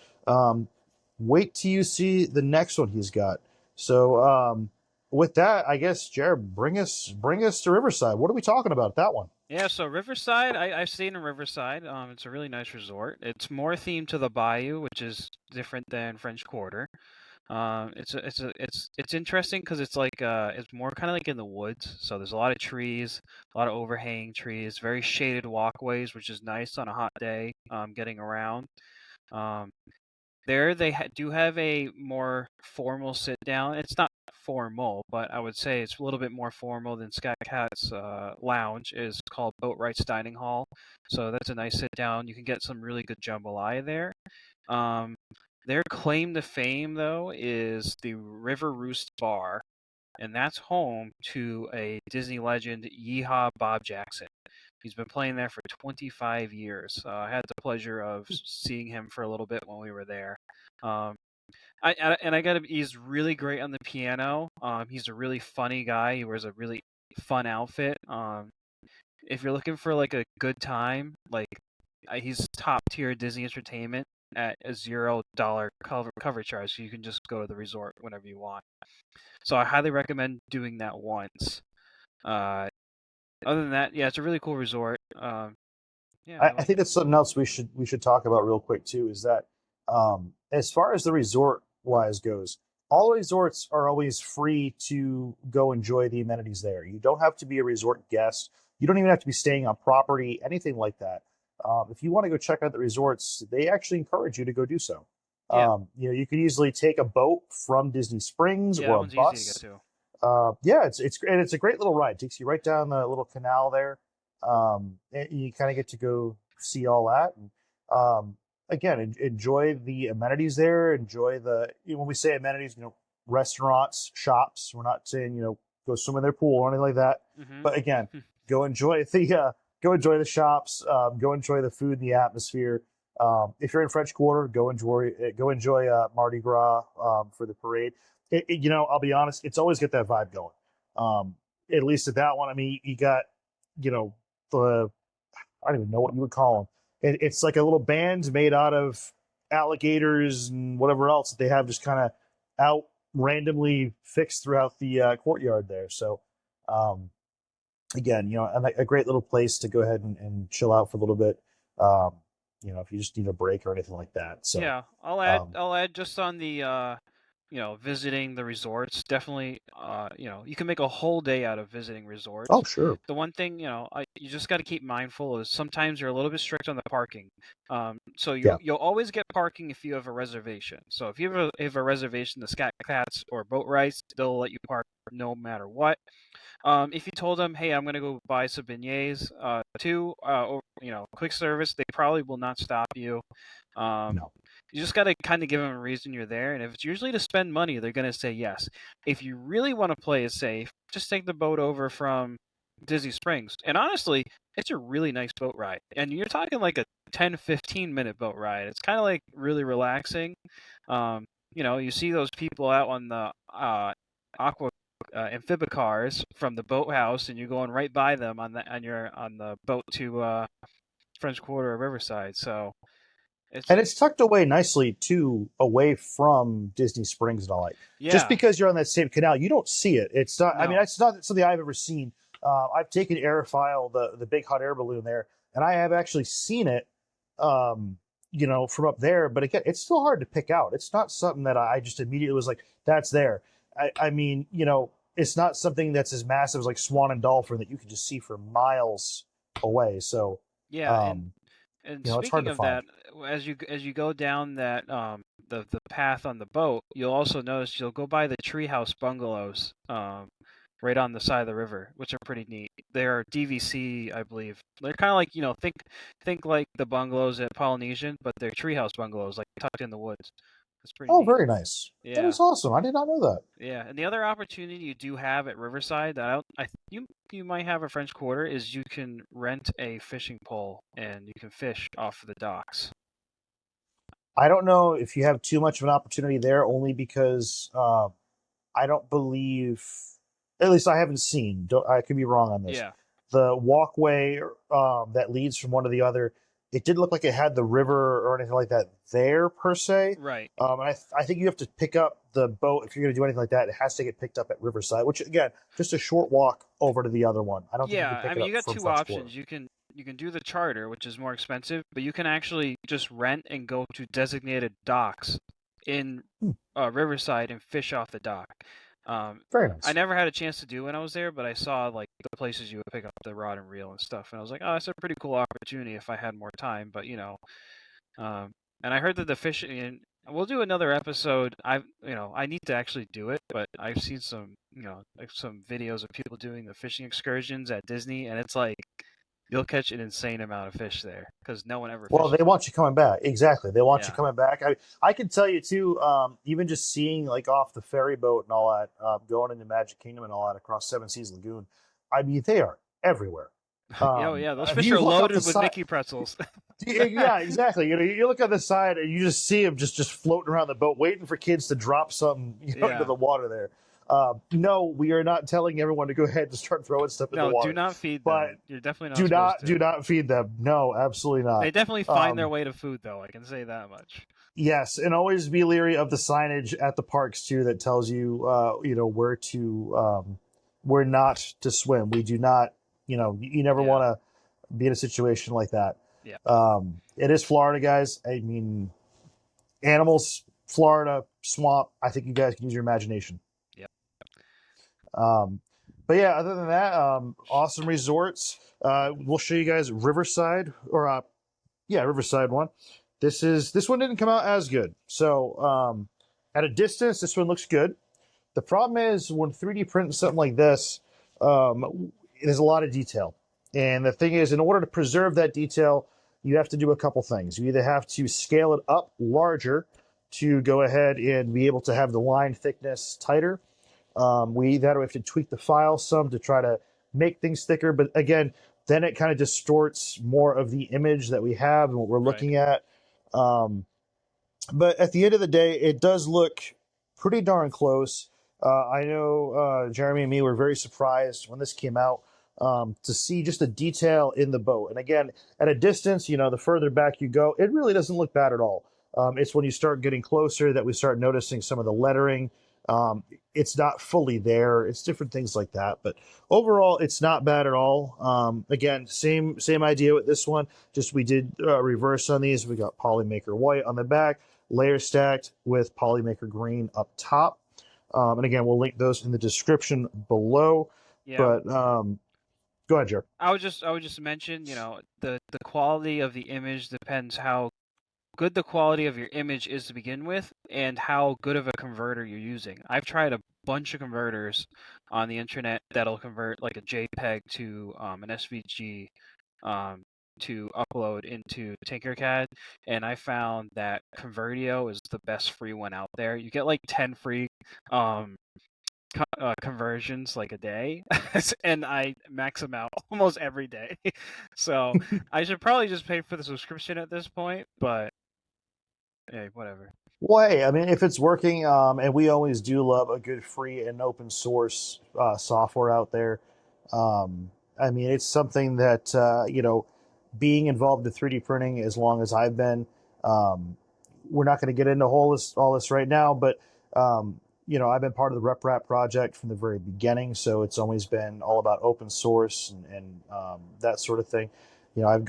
Wait till you see the next one he's got. So with that, I guess, Jared, bring us to Riverside. What are we talking about that one? Yeah, so Riverside, I've stayed in Riverside. It's a really nice resort. It's more themed to the bayou, which is different than French Quarter. It's interesting because it's like it's more kind of like in the woods. So there's a lot of trees, a lot of overhanging trees, very shaded walkways, which is nice on a hot day. Getting around. Um, There they do have a more formal sit down. It's not formal, but I would say it's a little bit more formal than Sky Cat's lounge is called Boatwright's Dining Hall. So that's a nice sit down. You can get some really good jambalaya there. Um, their claim to fame though is the River Roost Bar, and that's home to a Disney legend, Yeehaw Bob Jackson. He's been playing there for 25 years. I had the pleasure of seeing him for a little bit when we were there. Um, I got him. He's really great on the piano. He's a really funny guy. He wears a really fun outfit. If you're looking for like a good time, like he's top tier Disney Entertainment at a $0 cover charge, so you can just go to the resort whenever you want. So I highly recommend doing that once. Uh, Other than that, yeah, it's a really cool resort. Yeah, I I like think it. that's something else we should talk about real quick too. Is that as far as the resort wise goes, all resorts are always free to go enjoy the amenities there. You don't have to be a resort guest. You don't even have to be staying on property, anything like that. If you want to go check out the resorts, they actually encourage you to go do so. Yeah, You could easily take a boat from Disney Springs yeah, that or a one's easy to get bus. to. Yeah, it's a great little ride. It takes you right down the little canal there. And you kind of get to go see all that. And, again, enjoy the amenities there. Enjoy when we say amenities, restaurants, shops. We're not saying go swim in their pool or anything like that. Mm-hmm. But again, go enjoy the shops. Go enjoy the food and the atmosphere. If you're in French Quarter, go enjoy Mardi Gras for the parade. I'll be honest, it's always got that vibe going. At least at that one, I mean, you got, the I don't even know what you would call them. It's like a little band made out of alligators and whatever else that they have just kind of out randomly fixed throughout the courtyard there. So, um, again, a great little place to go ahead and chill out for a little bit. If you just need a break or anything like that. So, Yeah, um, I'll add just on the visiting the resorts, definitely, you can make a whole day out of visiting Oh, resorts. sure. The one thing, you just got to keep mindful is sometimes you're a little bit strict on the parking. So Yeah. you'll always get parking if you have a reservation. So if you have a reservation, the Scat Cats or Boat Rights, they'll let you park no matter what. If you told them, "Hey, I'm gonna go buy some beignets, too," or quick service, they probably will not stop you. Um, No. you just gotta kind of give them a reason you're there, and if it's usually to spend money, they're gonna say yes. If you really want to play it safe, just take the boat over from Disney Springs, and honestly, it's a really nice boat ride. And you're talking like a 10-15 minute boat ride. It's kind of like really relaxing. Um, you see those people out on the aqua amphibicars from the boathouse, and you're going right by them on the boat to French Quarter or Riverside. So it's And it's tucked away nicely too, away from Disney Springs and all that. Just yeah, because you're on that same canal, you don't see it. It's not. I mean, no, it's not something I've ever seen. I've taken Aerophile, the big hot air balloon there, and I have actually seen it. From up there. But again, it's still hard to pick out. It's not something that I just immediately was like, "That's there." I mean, it's not something that's as massive as like Swan and Dolphin that you can just see for miles away. So, yeah, um, and it's hard speaking to of find. that, as you go down that the path on the boat, you'll also notice you'll go by the treehouse bungalows right on the side of the river, which are pretty neat. They're DVC, I believe. They're kind of like think like the bungalows at Polynesian, but they're treehouse bungalows, like tucked in the woods. It's pretty Oh, neat. very nice. That Yeah. is awesome. I did not know that. Yeah, and the other opportunity you do have at Riverside that you might have a French Quarter is you can rent a fishing pole and you can fish off of the docks. I don't know if you have too much of an opportunity there, only because I don't believe, at least I haven't seen. I could be wrong on this. Yeah, The walkway that leads from one to the other, it didn't look like it had the river or anything like that there per se. right. I think you have to pick up the boat if you're going to do anything like that. It has to get picked up at Riverside, which again, just a short walk over to the other one. I don't think you Yeah, can I pick it mean you up got from two French Quarter. options. You can do the charter, which is more expensive, but you can actually just rent and go to designated docks in Hmm, Riverside and fish off the dock. Um, very I nice. never had a chance to do when I was there, but I saw like the places you would pick up the rod and reel and stuff, and I was like, oh, that's a pretty cool opportunity if I had more time. But um, and I heard that the fishing. And we'll do another episode. I need to actually do it, but I've seen some, like some videos of people doing the fishing excursions at Disney, and it's like you'll catch an insane amount of fish there because no one ever Well, they fishes it. want you coming back. Exactly. They want you Yeah, coming back. I can tell you too, even just seeing like off the ferry boat and all that, going into Magic Kingdom and all that across Seven Seas Lagoon, I mean, they are everywhere. yeah, those If fish you are look up the loaded with side, Mickey pretzels. yeah, exactly. You look on the side and you just see them just floating around the boat, waiting for kids to drop something into Yeah. the water there. No, we are not telling everyone to go ahead and start throwing stuff in the No, do water, not feed but them. You're definitely not do supposed not to. do not feed them. No, absolutely They not. definitely find their Um, way to food, though. I can say that much. Yes, and always be leery of the signage at the parks too that tells you, where not to swim. We do not, you never Yeah. want to be in a situation like that. Yeah. It is Florida, guys. I mean, animals, Florida, swamp. I think you guys can use your imagination. Yeah. Um, but yeah, other than that, awesome resorts. We'll show you guys Riverside, or yeah, Riverside one. This one didn't come out as good. So at a distance, this one looks good. The problem is when 3D printing something like this, there's a lot of detail. And the thing is, in order to preserve that detail, you have to do a couple things. You either have to scale it up larger to go ahead and be able to have the line thickness tighter. We either have to tweak the file some to try to make things thicker, but again, then it kind of distorts more of the image that we have and what we're Right. looking at. Um, but at the end of the day, it does look pretty darn close. I know Jeremy and me were very surprised when this came out, to see just the detail in the boat. And again, at a distance, the further back you go, it really doesn't look bad at all. It's when you start getting closer that we start noticing some of the lettering. It's not fully there. It's different things like that. But overall, it's not bad at all. Again, same idea with this one. Just we did reverse on these. We got Polymaker white on the back. layer stacked with Polymaker Green up top. And again, we'll link those in the description below. Yeah. But go ahead, Jer. I would just mention, the quality of the image depends how good the quality of your image is to begin with and how good of a converter you're using. I've tried a bunch of converters on the internet that'll convert like a JPEG to an SVG to upload into Tinkercad, and I found that Convertio is the best free one out there. You get like 10 free um, conversions like a day, and I max them out almost every day. So I should probably just pay for the subscription at this point, but hey, whatever. Well, hey, I mean, if it's working, and we always do love a good free and open source software out there. I mean, it's something that being involved in 3D printing as long as I've been. We're not going to get into all this right now, but I've been part of the RepRap project from the very beginning, so it's always been all about open source and that sort of thing. I've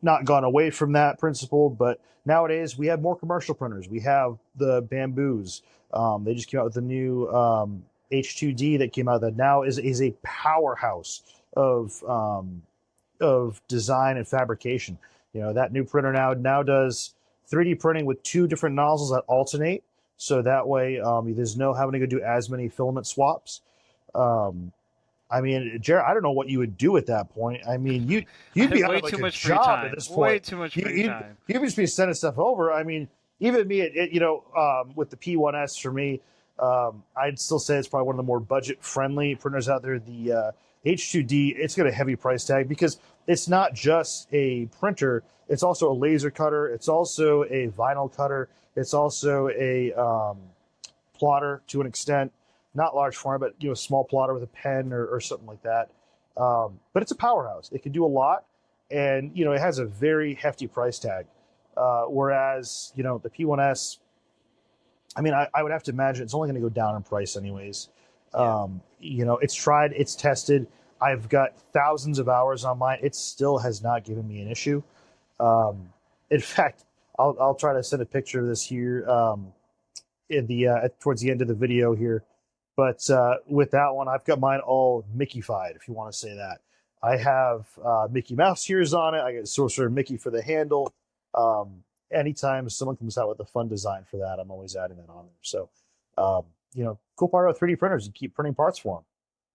not gone away from that principle, but nowadays we have more commercial printers. We have the Bamboos. They just came out with the new H2D that came out that now is a powerhouse of design and fabrication. That new printer now does 3D printing with 2 different nozzles that alternate, so that way there's no having to go do as many filament swaps. I mean, Jared, I don't know what you would do at that point. I mean, you'd be out of like a job at this point. Way too much free time. You'd just be sending stuff over. I mean, even me, with the P1S for me, I'd still say it's probably one of the more budget-friendly printers out there. The H2D, it's got a heavy price tag because it's not just a printer. It's also a laser cutter. It's also a vinyl cutter. It's also a plotter to an extent. Not large format, but small plotter with a pen or something like that. But it's a powerhouse. It can do a lot, and it has a very hefty price tag. Whereas the P1S, I mean, I would have to imagine it's only going to go down in price anyways. Yeah. It's tried, it's tested. I've got thousands of hours on mine. It still has not given me an issue. In fact, I'll try to send a picture of this here in the towards the end of the video here. But with that one, I've got mine all Mickey-fied, if you want to say that. I have Mickey Mouse ears on it. I got Sorcerer Mickey for the handle. Anytime someone comes out with a fun design for that, I'm always adding that on there. So, cool part about 3D printers, you keep printing parts for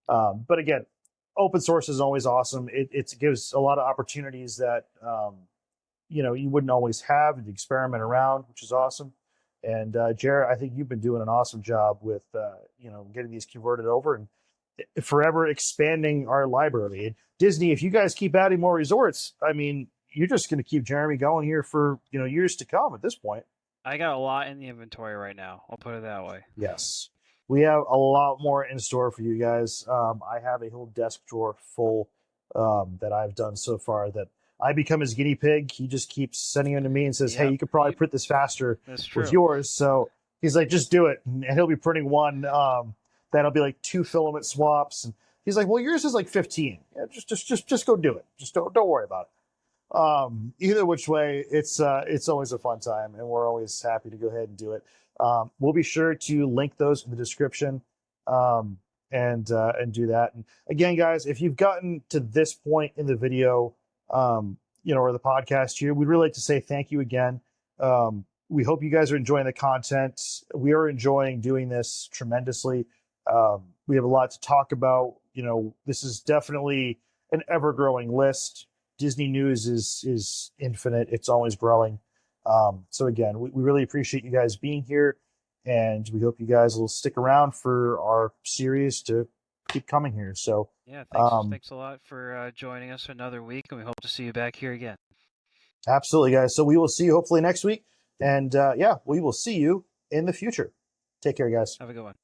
them. But again, open source is always awesome. It gives a lot of opportunities that, you wouldn't always have to experiment around, which is awesome. And Jared, I think you've been doing an awesome job with getting these converted over and forever expanding our library. And Disney, if you guys keep adding more resorts, I mean, you're just going to keep Jeremie going here for years to come. At this point, I got a lot in the inventory right now. I'll put it that way. Yes, we have a lot more in store for you guys. I have a whole desk drawer full that I've done so far that I become his guinea pig. He just keeps sending them to me and says, "Hey, you could probably print this faster with yours." So he's like, "Just do it," and he'll be printing one that'll be like 2 filament swaps, and he's like, "Well, yours is like 15. Yeah, just go do it. Just don't worry about it." Either which way, it's always a fun time, and we're always happy to go ahead and do it. We'll be sure to link those in the description and do that. And again, guys, if you've gotten to this point in the video, or the podcast here, we'd really like to say thank you again. We hope you guys are enjoying the content. We are enjoying doing this tremendously. We have a lot to talk about. This is definitely an ever-growing list. Disney news is infinite. It's always growing. So again, we really appreciate you guys being here, and we hope you guys will stick around for our series to keep coming here. So yeah, thanks a lot for joining us another week, and we hope to see you back here again. Absolutely, guys. So we will see you hopefully next week, and we will see you in the future. Take care, guys. Have a good one.